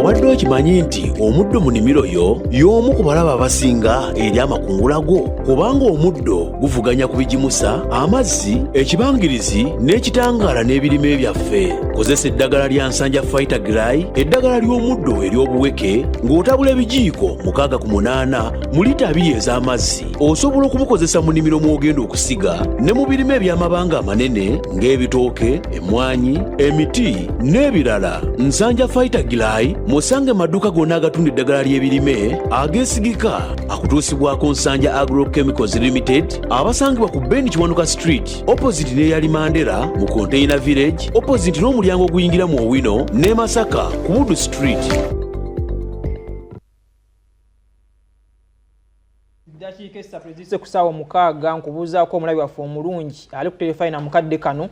obadde okimanyi nti omuddo mu nnimiro yo y'omu ku balaba abasinga eri amakungula go kubanga omuddo guvuganya ku bigimusa amazzi ekibangirizi n'ekitangaala n'ebirime byaffe. Kozesa eddagala lya Nsanja Vitagrey, eddagala ly'omuddo ery'obuweke ng'otabula ebijiiko 6 mu lita 2 ez'amazzi. Osobola okubukozesa mu nnimiro mw'ogenda okusiga ne mu birime eby'amabanga amanene ng'ebitooke, emmwanyi, emiti n'ebirala. Nsanja Vitagrey musange maduuka gonna agatunda eddagala ly'ebirime ageesigika akutuusibwako Nsanja Agrochemicals Limited abasangibwa ku Ben Kiwanuka Street opposite n'eyali Mandera mu Container Village opposite n'omulyango oguyingira mu Owino ne Masaka ku Buddu Street. Dakiika 3 ezise ku ssaawa 6 nkubuuzaako omulabi waffe omulungi ali ku telefayina mukadde kano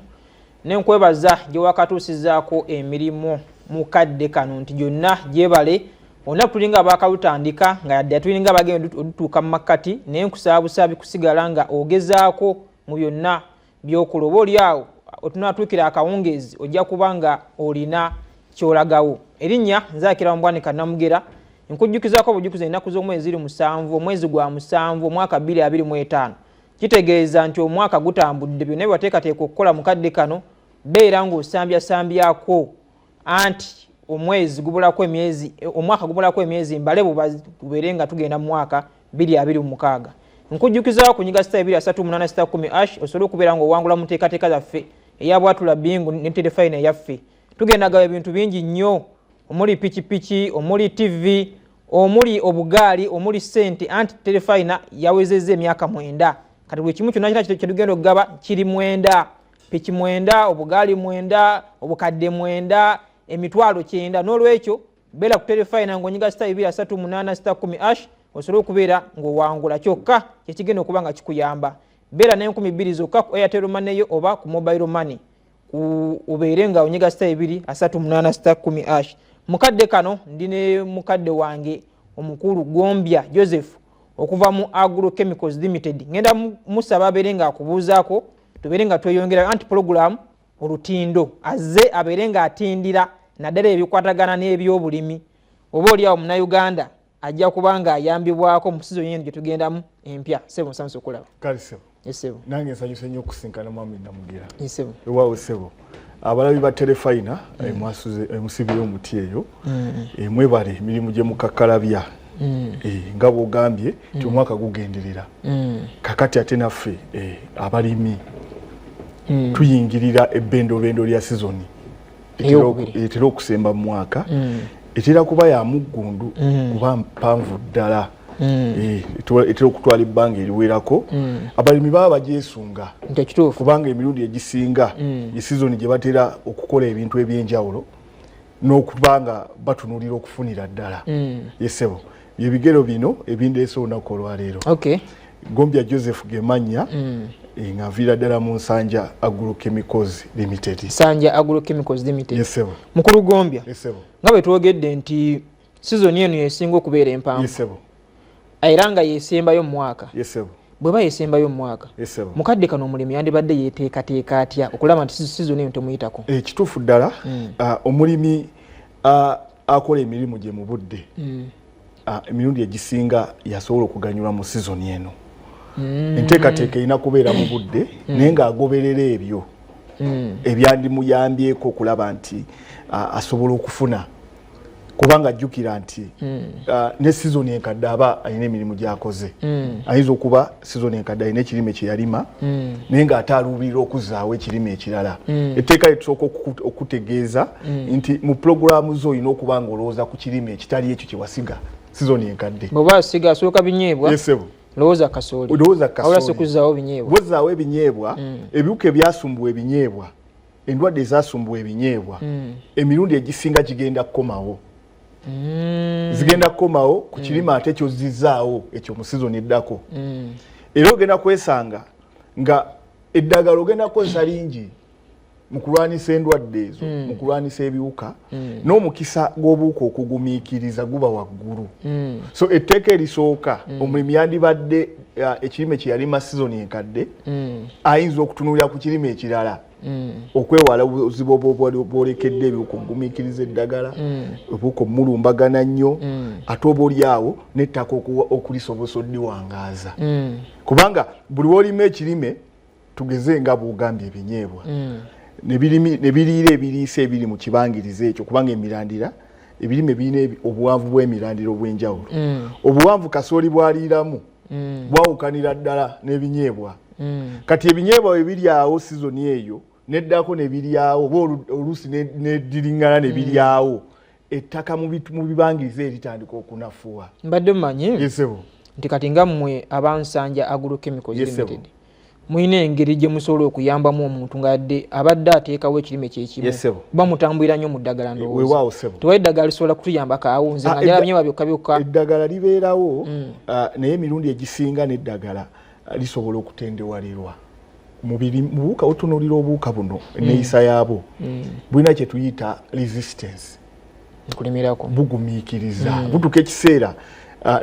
nenkwebaza gye wakatuusizaako emirimu mukadde kano nti gyonna gyebale olunaku tulinga bakalutandika nga yadde tulinga bagenda odutuuka mu makkati naye nkusaabusa bikusigala nga ogezaako mu byonna by'okola. Oba oli awo otunaatuukira akawungeezi ojja kuba nga olina kyolagawo. Erinnya Nzaakira Mbwanika Namugera nkujjukizaako obujukiza ennaku z'omwezi 7 omwezi gwa 7 omwaka 2025. Kitegeeza nti omwaka gutambudde byonna bye wateekateeka okukola mukadde kano beera ng'osambyasambyako anti omwezi gubulako emyezi omwaka gubulako emyezi mbale bubeere nga tugenda mu mwaka 2026. Nkujjukizaako kunyiga star 238 osobola okubeera ng'owangula mu nteekateeka zaffe eya Bwatula Bingu ne telefayina yaffe. Tugenda gaba ebintu bingi nnyo omuli pikipiki, omuli TV, omuli obugaali, omuli ssente anti telefayina yawezezza emyaka 9. Kati buli kimu kyonna kye tugenda okugaba kiri 9. Piki 9, obugaali 9, obukadde 9, emitwalo 9. N'olwekyo beera ku telefayina ng'onyiga star 238 osobola okubeera ng'owangula kyokka kyekigenda okuba nga kikuyamba. Beera n'2,000 zokka ku Airtel Money yo oba ku Mobile Money ubeere nga onyiga star 238 mukadde kano ndine mukadde wange omukulu Gombya Joseph okuva mu Agrochemicals Limited. Ngenda musaba abeere nga akubuuzaako tubeere nga tweyongera anti program olutindo azze abeere nga atindira naddala ebikwatagana n'ebyobulimi. Oba oli awo Munnayuganda ajja kubanga ayambibwako mu season yenu gye tugendamu empya. Sebo Samson okulaba. Kale sebo. Yesebo. Nange nsanyuse nnyo okusinkana mwami Namugera. Yesebo. Ewaawo sebo. Abalabi ba telefayina mwasuze musibire omuti eyo mwebale emirimu gye mukakkalabya nga bw'ogambye nti omwaka gugenderera kakati ate naffe abalimi tuyingirira ebbendobendo lya sizoni etera okusemba mu mwaka etera kuba ya muggundu kuba mpanvu ddala etera okutwala ebbanga eriwerako abalimi baba bagyesunga kubanga emirundi egisinga esizoni gye batera okukola ebintu ebyenjawulo n'okubanga batunulira okufunira ddala. Yesebo byebigero bino ebindeese olunaku olwaleero. Gombya Joseph Gemanya nga nviira ddala mu Nsanja Agrochemicals Limited. Nsanja Agrochemicals Limited. Yesebo. Mukulu Gombya. Yesebo. Nga bwe twogedde nti sizoni eno yesinga okubeera empanvu. Yesebo. Era nga yesembayo mu mwaka. Yesebo. Bweba yesembayo mu mwaka. Yesebo. Mukadde kano omulimi yandibadde yeteekateeka atya okulaba nti sizoni eno temuyitako? Kituufu ddala omulimi akola emirimu gye mu budde emirundi egisinga yasobola okuganyulwa mu sizoni eno. Enteekateeka erina kubeera mu budde naye ng'agoberera ebyo ebyandimuyambyeko okulaba nti asobola okufuna kubanga ajjukira nti ne sizoni enkadde aba alina emirimu gy'akoze. Ayinza okuba sizoni enkadde alina ekirime kye yalima naye ng'ate aluubirira okuzaawo ekirime ekirala. Etteeka litusooka okutegeeza nti mu pulogulaamu zo olina okuba ng'olowooza ku kirime ekitali ekyo kye wasiga sizoni enkadde. Bw'oba asiga asooka binyeebwa. Yesebo. Lowooza kasooli. Lowooza kasooli. Awula sekuzaawo binyeebwa. Bw'ozaawo ebinyeebwa ebiwuka ebyasumbuwa ebinyeebwa endwadde ezasumbuwa ebinyeebwa emirundi egisinga kigenda kukomawo. Zigenda kukomawo ku kirime ate kyozizaawo ekyo mu sizoni eddako. Era ogenda kwesanga nga eddagala ogenda kukozesa lingi mu kulwanisa endwadde ezo mu kulwanisa ebiwuka n'omukisa gw'obuwuka okugumiikiriza guba waggulu. So etteeka erisooka omulimi yandibadde ekirime kye yalima sizoni enkadde ayinza okutunuulira ku kirime ekirala okwewala obuzibu bwolekedde ebyokugumikiriza eddagala obuko mulumbagana nnyo ate oba oliawo nettaka okulisobosa oddiwangaaza kubanga buli wolima ekirime tugeze nga bugambye ebinyeebwa ne biriira ebiriisa ebiri mu kibangiriza ekyo kubanga emirandira ebirime birina obuwanvu bw'emirandira obw'enjawulo obuwanvu kasooli bwaliiramu bwawukanira ddala n'ebinyeebwa kati ebinyeebwa bwe biri awo sizoni eyo neddako ne biryawo oba oluusi neddiringana ne biryawo ettaka mu bibangiriza eritandika okunafuwa. Mbadde mmanyi yesebo nti kati nga mmwe abansanja Agrochemicals Limited muyina engeri gye musobola okuyambamu omuntu ng'adde abadde ateekawo ekirime kyekimu bamutambulira nnyo mu ddagala ndowooza tewali ddagala lisobola kutuyamba kaawunze nga njala binyeebwa byokka byokka eddagala libeerawo naye emirundi egisinga n'eddagala lisobola okutendewalirwa mu buwuka otunuulira obuwuka buno enneeyisa yaabwo bulina kye tuyita resistance kulimirako bugumiikiriza butuuka ekiseera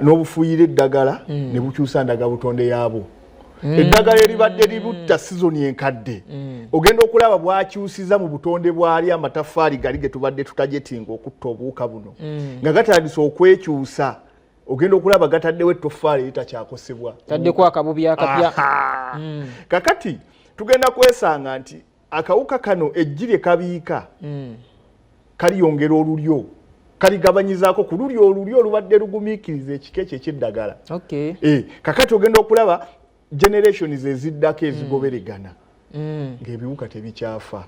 n'obufuuyira eddagala ne bukyusa ndaga butonde yaabwo eddagala eribadde libutta sizoni enkadde ogenda okulaba bwakyusiza mu butonde bwali amatafaali gali ge tubadde tutajetinga okutta obuwuka buno nga gatandise okwekyusa ogenda okulaba gataddewo ettofaali eritakyakosebwa taddeko akabubi akapya kakati tugenda kwesanga nti akawuka kano ejji lye kabiika kaliyongera olulyo kaligabanyizaako ku lulyo olulyo olubadde lugumiikiriza ekika ekyo ekyeddagala kakati ogenda okulaba generations eziddako ezigoberegana ng'ebiwuka tebikyafa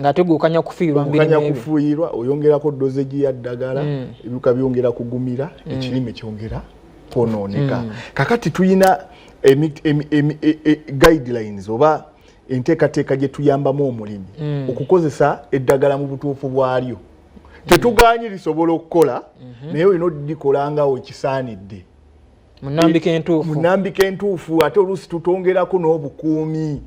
ng'ate gukanya kufiirwa oyongerako dozeji ya ddagala ebiwuka byongera kugumira ekirime kyongera kwonooneka kakati tuyina guidelines oba enteekateeka gye tuyambamu omulimi okukozesa eddagala mu butuufu bwalyo tetuganye lisobola okukola naye olina odikola nga wekisaanidde munambika entuufu ate oluusi tutongerako n'obukuumi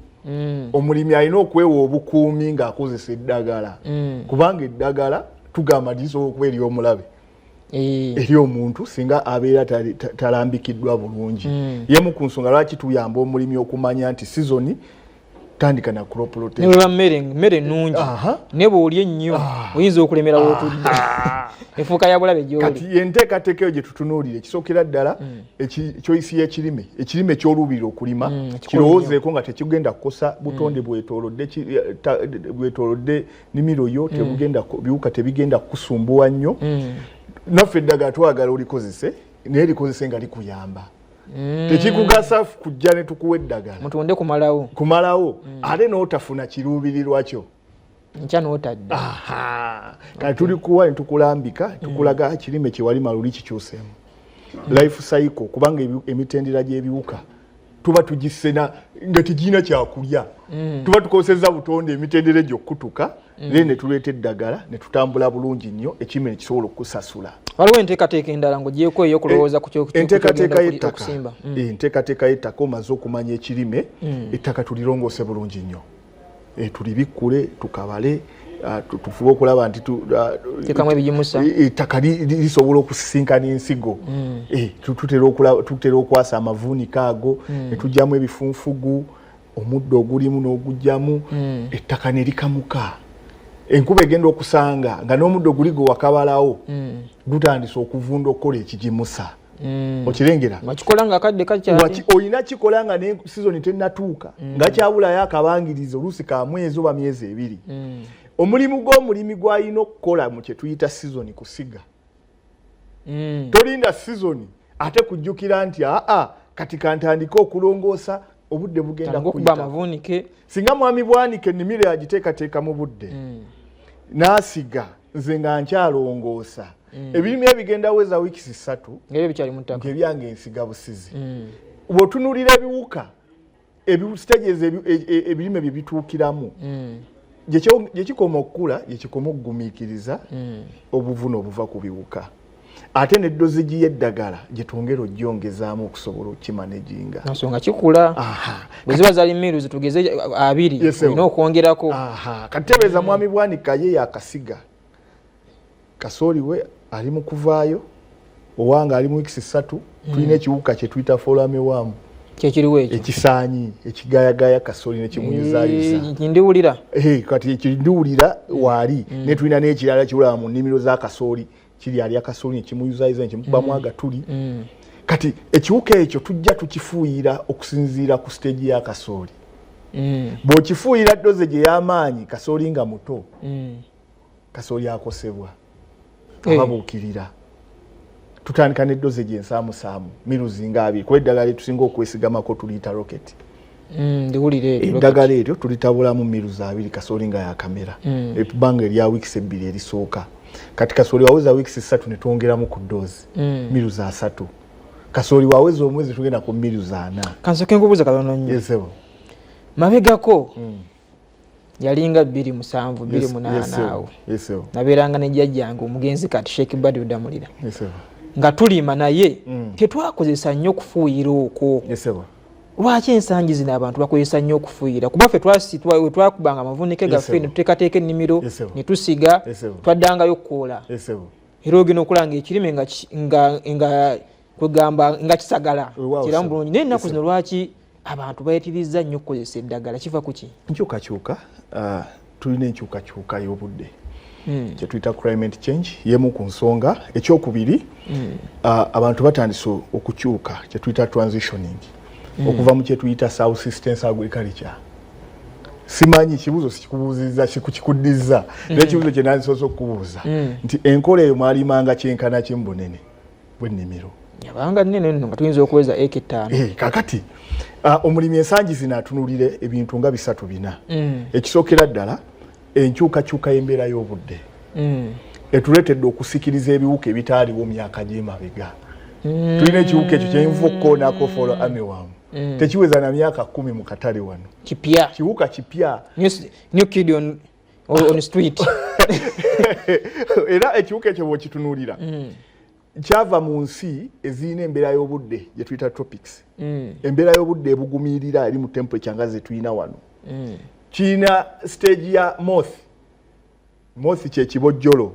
omulimi alina okwewa obukuumi ng'akozesa eddagala kubanga eddagala tugamba lisobola okuba ery'omulabe eri omuntu singa abeera talambikiddwa bulungi yemu ku nsonga lwaki tuyamba omulimi okumanya nti sizoni tandika na crop rotation newe mmere nnungi ne bw'olya ennyo oyinza okulemera w'otudde efuuka ya bulabe gy'oli kati enteekateeka eyo gye tutunuulire kisookera ddala ekyoyisi y'ekirime ekirime ky'oluubirira okulima kirowoozeeko nga tekigenda kukosa butonde bwetoolodde nimiro yo biwuka tebigenda kukusumbuwa nnyo naffe eddagala twagala olikozese naye likozese nga likuyamba tekikugasa kujja ne tukuwa eddagala mutonde kumalawo ate n'otafuna kiruubirirwa kyo nkya n'otadde kati tulikuwa ne tukulambika tukulaga kirime kye walima luli kikyuseemu life cycle kubanga emitendera gy'ebiwuka tuba tugisena nga tegirina kyakulya tuba tukozesezza butonde emitendera egyo okutuka naye ne tuleeta eddagala ne tutambula bulungi nnyo ekirime ne kisobola okusasula. Waliwo enteekateeka endala ng'ogyeko ey'okulowooza ku enteekateeka enteekateeka y'ettaka omaze okumanya ekirime ettaka tulirongoose bulungi nnyo tulibikkule tukabale tufube okulaba nti tekamu ebigimusa ettaka lisobola okusisinkana ensigo tutera okwasa amavuunika ago ne tugyamu ebifunfugu omuddo ogulimu n'ogugyamu ettaka ne likamuka enkuba egenda okusanga nga n'omuddo guli gwe wakabalawo gutandise okuvunda okukola ekigimusa okirengera wakikola nga akadde kakyali olina kikola nga ne sizoni tennatuuka nga kyabulayo akabangiriza oluusi ka mwezi oba myezi ebiri omulimu gw'omulimi gw'alina okukola mu kye tuyita sizoni kusiga tolinda sizoni ate kujjukira nti kati kantandike okulongoosa obudde bugenda kuyita singa mwami bwanike ennimiro yagiteekateeka mu budde n'asiga nze nga nkyalongoosa ebirime ebigenda weza wiikisi 3 ng'ebyange ensiga busizi bw'otunuulira ebiwuka stages ebirime bye bituukiramu gye kikoma okukula gye kikoma okugumiikiriza obuvune obuva ku biwuka ate n'eddozegi y'eddagala gye twongera ogyongezaamu okusobola okimanaginga nsonga kikula bwe ziba zali miru zitugeze 2 olina okwongerako kati tebeeza mwami bwanika ye yakasiga kasooli we ali mu kuvaayo owanga ali mu wiikisi 3 tulina ekiwuka kye tuyita folamewamu kyekiriwo ekyo ekisaanyi ekigayagaya kasooli nekimuyuzayuza ndiwulira kati ekindiwulira waali ne tulina n'ekirala kiwulaba mu nnimiro za kasooli kiri ali akasooli nekimuyuzayuza nekimukubamu agatuli kati ekiwuka ekyo tujja tukifuuyira okusinziira ku siteegi ya kasooli bw'okifuuyira doze gye y'amaanyi kasooli nga muto kasooli akosebwa ababuukirira tutandika n'eddoze gy'ensaamusaamu miruzi nga 2 kuba eddagala lyetusinga okwesigamako tuliyita roketi eddagala eryo tulitabulamu miruzi 2 kasooli nga yakamera ebbanga erya wiikisi 2 erisooka kati kasooli waweza wiikisi 3 ne twongeramu ku ddoozi miruzi 3 kasooli waweza omwezi tugenda ku miruzi 4 kansoke nkubuuza katono nnyo yesebo mabegako yalinga 27 28 awo nabeeranga ne jjajjange omugenzi kati Sheikh Badru Damulira nga tulima naye tetwakozesa nnyo okufuuyira okwo lwaki ensangi zino abantu bakozesa nnyo okufuuyira kuba ffe twakubanga amavunike gaffe ne tuteekateeka ennimiro ne tusiga twaddangayo okukoola era ogenda okulanga ekirime nga kwegamba nga kisagala kiramu bulungi naye ennaku zino lwaki abantu bayitiriza nnyo okukozesa eddagala kiva ku ki nkyukakyuka tulina enkyukakyuka y'obudde kyetuyita climate change yemu ku nsonga ekyokubiri abantu batandise okukyuka kyetuyita transitioning okuva mu kyetuyita subsistence agriculture simanyi kibuzo sikikubuuziza kikuddiza n'ekibuzo kye nandisoose okubuuza nti enkola eyo mwalimanga kyenkana kyembunene bw'ennimiro yabanga nnene nno nga tuyinza okuweza eka 5 kakati omulimi ensangi zino atunulire ebintu nga 3-4 ekisookera ddala enkyukakyuka y'embeera y'obudde etuleetedde okusikiriza ebiwuka ebitaaliwo myaka gy'emabega tulina ekiwuka ekyo kyenvukkoonako folo amewamu tekiweza na myaka 10 mu katale wano kiwuka kipya new kid on street era ekiwuka ekyo bw'okitunuulira kyava mu nsi ezirina embeera y'obudde gye tuyita tropics embeera y'obudde ebugumiirira eri mu temperature nga ze tuyina wano kirina stage ya moth kyekibojjolo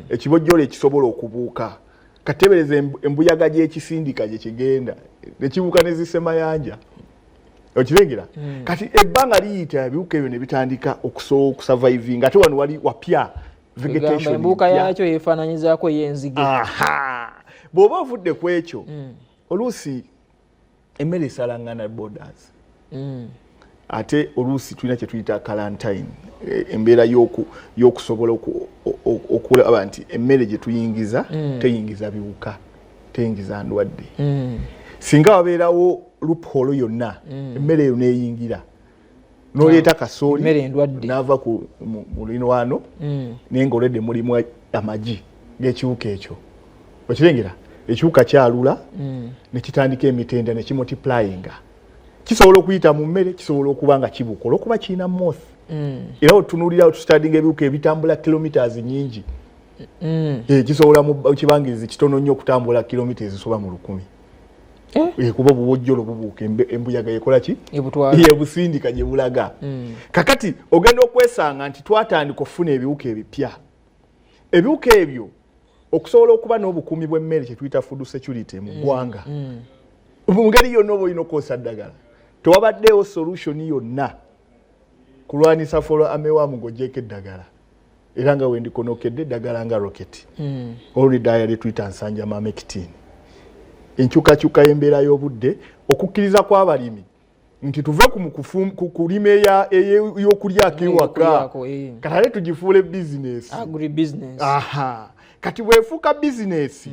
ekibojjolo ekisobola okubuuka katebereza embuyaga gy'ekisindika gye kigenda nekibuuka nezisemayanja okirengera kati ebbanga liyita ebiwuka ebyo ne bitandika okusobola okusurviving ate wano wali wapya vegetation embuuka yakyo yefaananyizaako y'enzige bw'oba ovudde ku ekyo oluusi emmere esalangana borders ate oluusi tulina kye tuyita quarantine embeera y'okusobola okulaba nti emmere gye tuyingiza teyingiza biwuka teyingiza ndwadde singa wabeerawo loophole yonna emmere eyo neeyingira n'oleeta kasooli n'ava ku mulino wano naye ng'oledde mulimu amagi g'ekiwuka ekyo okirengera ekiwuka kyalula ne kitandika emitenda ne kimultiplyinga kisobola okuyita mu mmere kisobola okuba nga kibuuka olw'okuba kirina moth era otunuulira tutandinga ebiwuka ebitambula kilometers nyingi kisobola mu kibangirizi kitono nnyo okutambula kilomita ezisoba mu 1000 kuba obubojjolo bubuuka embuyaga yekola ki yebusindika gye bulaga kakati ogenda okwesanga nti twatandika okufuna ebiwuka ebipya ebiwuka ebyo okusobola okuba n'obukuumi bw'emmere kyetuyita food security mu ggwanga mu ngeri yonna oba olina okukozesa ddagala tewabaddeewo solution yonna kulwanisa folo amewamu ng'oggyeko eddagala era nga wendikonokedde eddagala nga roketi oludaya lyetuyita nsanja mamekitini enkyukakyuka y'embeera y'obudde okukkiriza kw'abalimi nti tuve ku kulima ey'okulyako ewaka katale tugifuule bizinesi kati bwefuuka bizinesi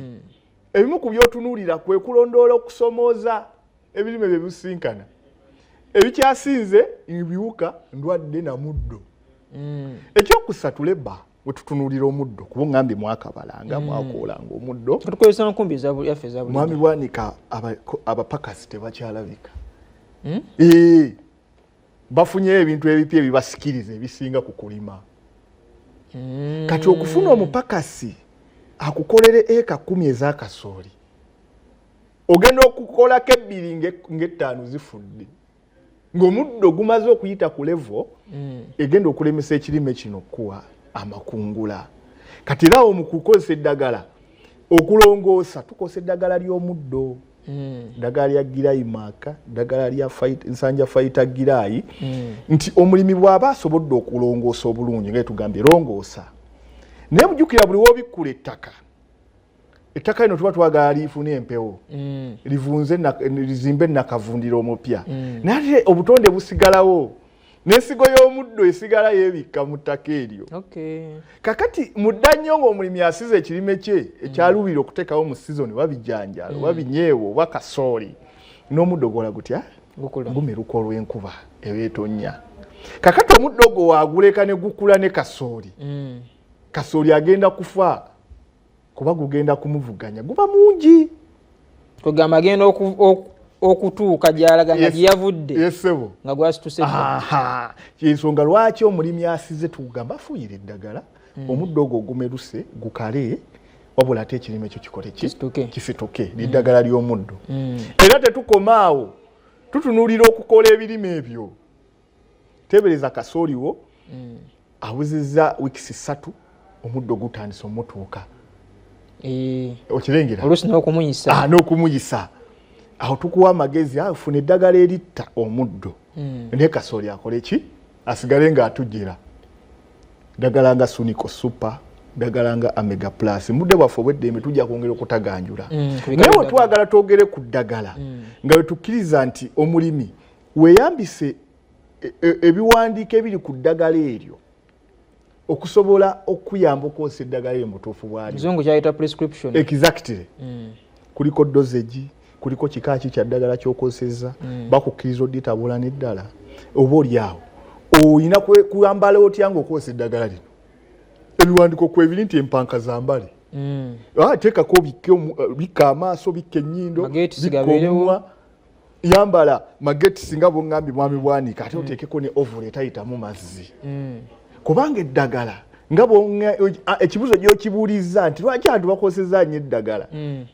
ebimu ku byotunuulira kwe kulondoola okusomooza ebirime bye bisinkana ebikyasinze ebiwuka ndwadde na muddo ekyokusatu lebba bwe tutunuulira omuddo kuba ngambye mwakabalanga mwakoolanga omuddo tukozesa nkumbi yaffe eza mwami bwanika abapakasi tebakyalabika bafunyeyo ebintu ebipya ebibasikiriza ebisinga ku kulima kati okufuna omupakasi akukolere eka 10 ez'akasooli ogenda okukolako 2 ng'ettaano zifudde ng'omuddo gumaze okuyita ku levo egenda okulemesa ekirime kino okuwa amakungula kati era mu kukozesa eddagala okulongoosa tukozesa eddagala ly'omuddo ddagala lya girayi maaka ddagala lya nsanja fighter girayi nti omulimi bw'aba asobodde okulongoosa obulungi nga tugambye longoosa naye mujjukira buli w'obikkula ettaka lino tuba twagala lifune empewo livunze lizimbe nakavundira omupya naye obutonde busigalawo n'ensigo y'omuddo esigala yeebikka mu ttaka eryo kakati mudda nnyo ng'omulimi asize ekirime kye ekyaluubirira okuteekawo mu sizoni oba bijjanjalo oba binyeewo oba kasooli n'omuddo gwola gutya gumeruka olw'enkuba ebeetonnya kakati omuddo gwo waaguleka ne gukula ne kasooli kasooli agenda kufa kuba gugenda kumuvuganya guba mungi kugamba agenda okutuuka gy'alaga nga gyeyavudde nga gwasituse ensonga lwaki omulimi asize tugamba afuuyira eddagala omuddo ogwo gumeruse gukale wabula ate ekirime ekyo kikole kisituke liddagala ly'omuddo era tetukomaawo tutunuulira okukola ebirime ebyo tebereza kasooliwo awezezza wiikisi 3 omuddo gutandise omutuuka okirengera oluusi n'okumuyisa aho tukuwa amagezi afuna eddagala eritta omuddo naye kasooli akole ki asigale ng'atujjira ddagala nga Sunico Super ddagala nga Omega Plus mudde bwaffe obweddembe tujja kwongera okutaganjula naye bwe twagala twogere ku ddagala nga wetukkiriza nti omulimi weeyambise ebiwandiiko ebiri ku ddagala eryo okusobola okuyamba okwosa eddagala eryo mu butuufu bwalyo muzungu kyayita prescription exactly kuliko dosage kuliko kika ki kya ddagala ky'okozesezza bakukkiriza odditabula n'eddala oba oliawo oyina kuyambala otya ng'okwosa eddagala lino ebiwandiiko kwebiri nti empanka zambale teekako bikka amaaso bikka ennyindo bikka omumwa yambala magetisi nga bw'ŋŋambye mwami bwanika ate oteekeko ne ovula etayitamu mazzi kubanga eddagala nga ekibuzo gy'okibuulizza nti lwaki abantu bakozesezza nnyo eddagala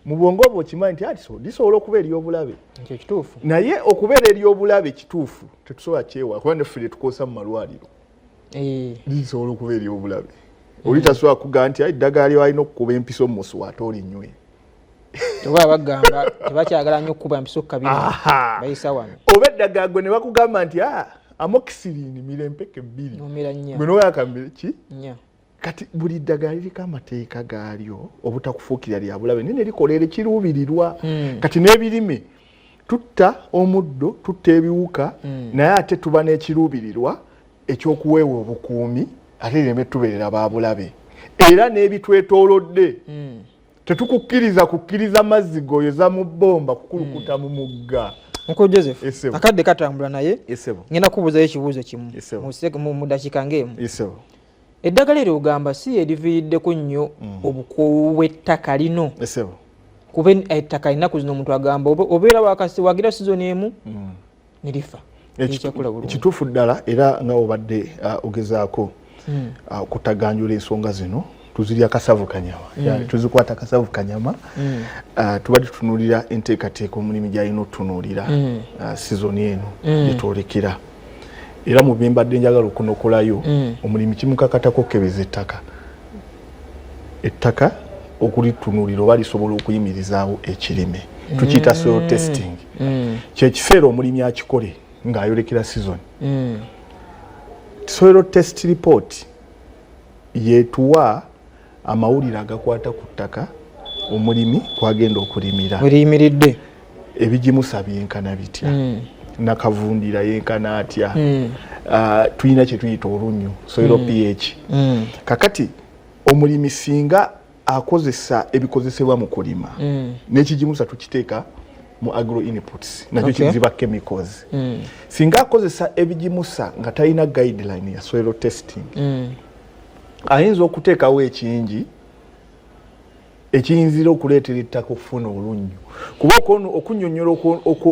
mu bwongo bwo okimanyi nti lisobola okuba ery'obulabe naye okubeera ery'obulabe kituufu tetusobola kyewa kuba neffe lyetukozesa mu malwaliro lisobola okuba ery'obulabe oli tasobola kugamba nti eddagala lyalina okukuba empiso mmusu ate olinywe oba bagamba tebakyagala nnyo okukuba empiso kabiri bayisa wano oba eddagala gwe ne bakugamba nti amoxicillin mirempeke 2 gwe noyakamire ki kati buli ddagala liriko amateeka gaalyo obutakufuukira lya bulabe nene likolera ekiruubirirwa kati n'ebirime tutta omuddo tutta ebiwuka naye ate tuba n'ekiruubirirwa ekyokuweewa obukuumi ate lireme tubeerera babulabe era n'ebitwetoolodde tetukukkiriza kukkiriza mazzi goyoza mu bbomba kukulukuta mu mugga Uncle Joseph akadde katambula naye ngenda kubuuzayo ekibuuzo kimu mu dakiika ng'emu eddagala eryo ogamba si eriviiriddeko nnyo obukoowu bw'ettaka lino kuba ettaka linaku zino omuntu agamba obeera wakasi wagira sizoni emu ne lifa kituufu ddala era nga obadde ogezaako okutaganjula ensonga zino tuzirya kasavu kanyama tuzikwata kasavu kanyama tubadde tutunuulira enteekateeka omulimi gy'alina otutunuulira sizoni eno gyetwolekera era mu bye mbadde njagala okunokolayo omulimi kimukakatako okukebeza ettaka okulitunuulira oba lisobola okuyimirizaawo ekirime tukiyita soil testing kyekiseera omulimi akikole ng'ayolekera sizoni soil test report yetuwa amawulire agakwata ku ttaka omulimi kwagenda okulimira weriyimiridde ebigimusa byenkana bitya nakavundira yenkana atya tulina kye tuyita olunyu soil pH kakati omulimi singa akozesa ebikozesebwa mu kulima n'ekigimusa tukiteeka mu agro inputs nakyo kiziba chemicals singa akozesa ebigimusa nga talina guideline ya soil testing ayinza okuteekawo ekingi ekiyinzira okuleetera ettaka okufuna olunyu kuba okunnyonnyola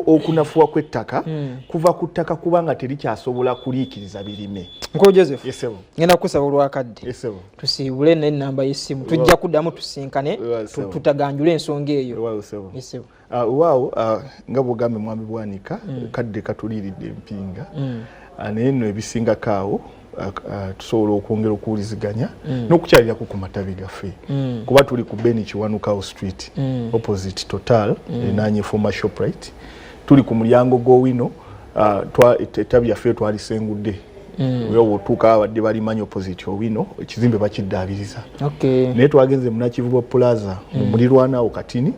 okunafuwa kw'ettaka kuva ku ttaka kubanga terikyasobola kuliikiriza birime. Uncle Joseph ngenda kukusaba olwakadde tusiibule n'ennamba y'essimu tujja kuddamu tusinkane tutaganjule ensonga eyo. Waawo nga bw'ogambe mwami bwanika kadde katuliiridde empinga naye nno ebisingako awo tusobola okwongera okuwuliziganya n'okukyalirako ku matabi gaffe kuba tuli ku Beni Kiwanuka Street opposite Total enanye former Shoprite tuli ku mulyango gw'Owino ettabi lyaffe twalisengudde wewe otuuka abadde balimanyi opposite Owino ekizimbe bakiddaabiriza naye twagenze Munakivubo Plaza mu mulirwanaawo Katini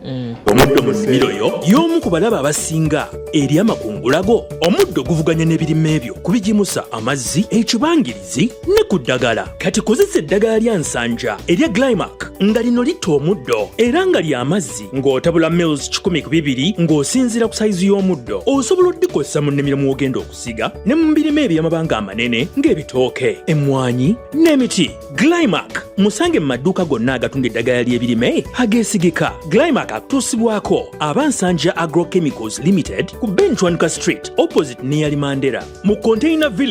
omuddo mu nnimiro yo y'omu ku balaba abasinga eri amakungulago omuddo guvuganya n'ebirime ebyo kubigimusa amazzi ekibangirizi ne ku ddagala kati kozesa eddagala lya nsanja erya Glymac nga lino litta omuddo era nga lya mazzi ng'otabula mils 1,200 ng'osinziira ku sayizi y'omuddo osobola oddikozesa mu nnimiro mw'ogenda okusiga ne mu birime eby'amabanga amanene ng'ebitooke emmwanyi n'emiti. Glymac musange mu maduuka gonna agatunda eddagala ly'ebirime ageesigika. Glymac akutuusibwako abansanja Agrochemicals Limited ku Ben Kiwanuka Street opposite Near Mandera mu Container Village